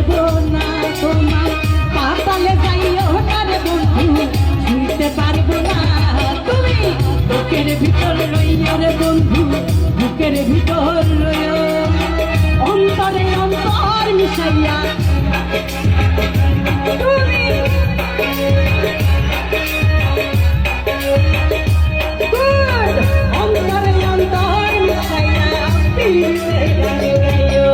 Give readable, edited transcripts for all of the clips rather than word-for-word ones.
পারবো না তোমার পাতালে যাইও না রে বন্ধু ছুঁইতে পারবো না তুমি বুকের ভিতর রইও রে বন্ধু বুকের ভিতর রইও অন্তরে অন্তর মিশাইয়া তুমি অন্তরে অন্তর মিশাইয়া পিড়িতে গাইও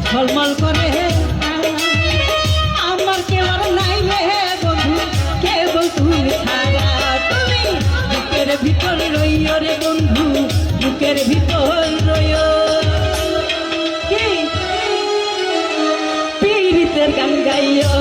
ঝলমল করে আমার কেউ আর নাই রে বন্ধু কেবল তুমি ছাড়া তুমি বুকের ভিতর রইও রে বন্ধু বুকের ভিতর রইও কি পীড়িতের গান গাইও।